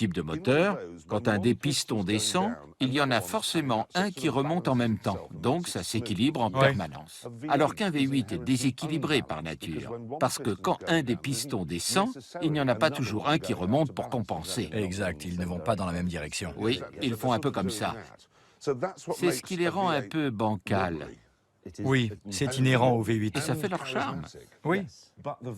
type de moteur, quand un des pistons descend, il y en a forcément un qui remonte en même temps, donc ça s'équilibre en permanence. Alors qu'un V8 est déséquilibré par nature, parce que quand un des pistons descend, il n'y en a pas toujours un qui remonte pour compenser. Exact, ils ne vont pas dans la même direction. Oui, ils font un peu comme ça. C'est ce qui les rend un peu bancals. Oui, c'est inhérent au V8. Et ça fait leur charme. Oui,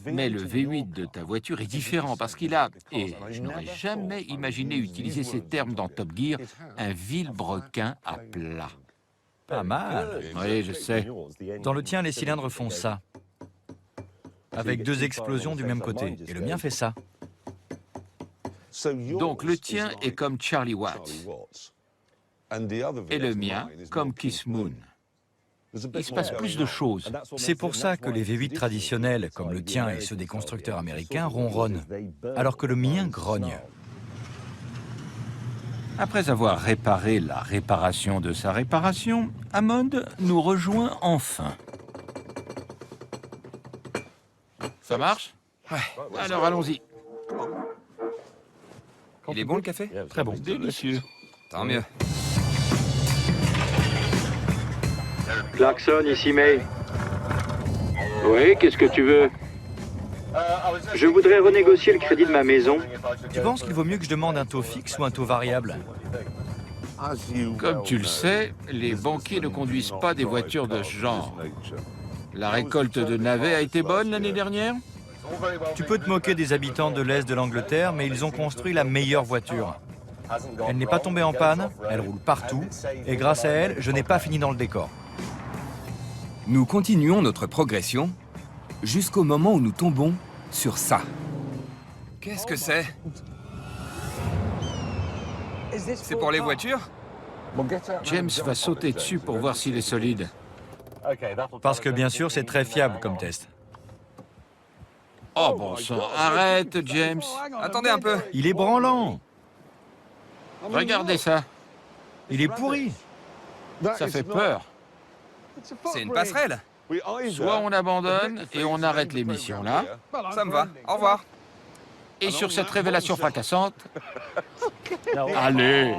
Mais le V8 de ta voiture est différent parce qu'il a, et je n'aurais jamais imaginé utiliser ces termes dans Top Gear, un vilebrequin à plat. pas mal. Oui, je sais. Dans le tien, les cylindres font ça, avec deux explosions du même côté. Et le mien fait ça. Donc le tien est comme Charlie Watts et le mien comme Kiss Moon. Il se passe plus de choses. C'est pour ça que les V8 traditionnels, comme le tien et ceux des constructeurs américains, ronronnent, alors que le mien grogne. Après avoir réparé la réparation de sa réparation, Hammond nous rejoint enfin. Ça marche? Ouais. Alors allons-y. Il est bon le café? Très bon. Délicieux. Tant mieux. Clarkson, ici May. Oui, qu'est-ce que tu veux? Je voudrais renégocier le crédit de ma maison. Tu penses qu'il vaut mieux que je demande un taux fixe ou un taux variable? Comme tu le sais, les banquiers ne conduisent pas des voitures de ce genre. La récolte de navets a été bonne l'année dernière? Tu peux te moquer des habitants de l'Est de l'Angleterre, mais ils ont construit la meilleure voiture. Elle n'est pas tombée en panne, elle roule partout, et grâce à elle, je n'ai pas fini dans le décor. Nous continuons notre progression jusqu'au moment où nous tombons sur ça. Qu'est-ce que c'est? C'est pour les voitures? James va sauter dessus pour voir s'il est solide. Parce que bien sûr, c'est très fiable comme test. Oh bon sang, arrête James. Attendez un peu. Il est branlant, Regardez ça, il est pourri. ça fait peur. C'est une passerelle. Soit on abandonne et on arrête l'émission là, Ça me va. Au revoir. et sur cette révélation fracassante, allez.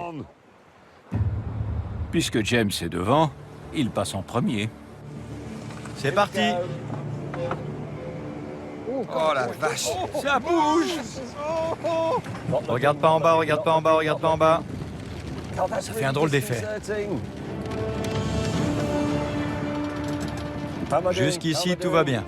Puisque James est devant, il passe en premier. C'est parti. Oh la vache. Ça bouge. Regarde pas en bas, regarde pas en bas, regarde pas en bas. Ça fait un drôle d'effet. Jusqu'ici, tout va bien.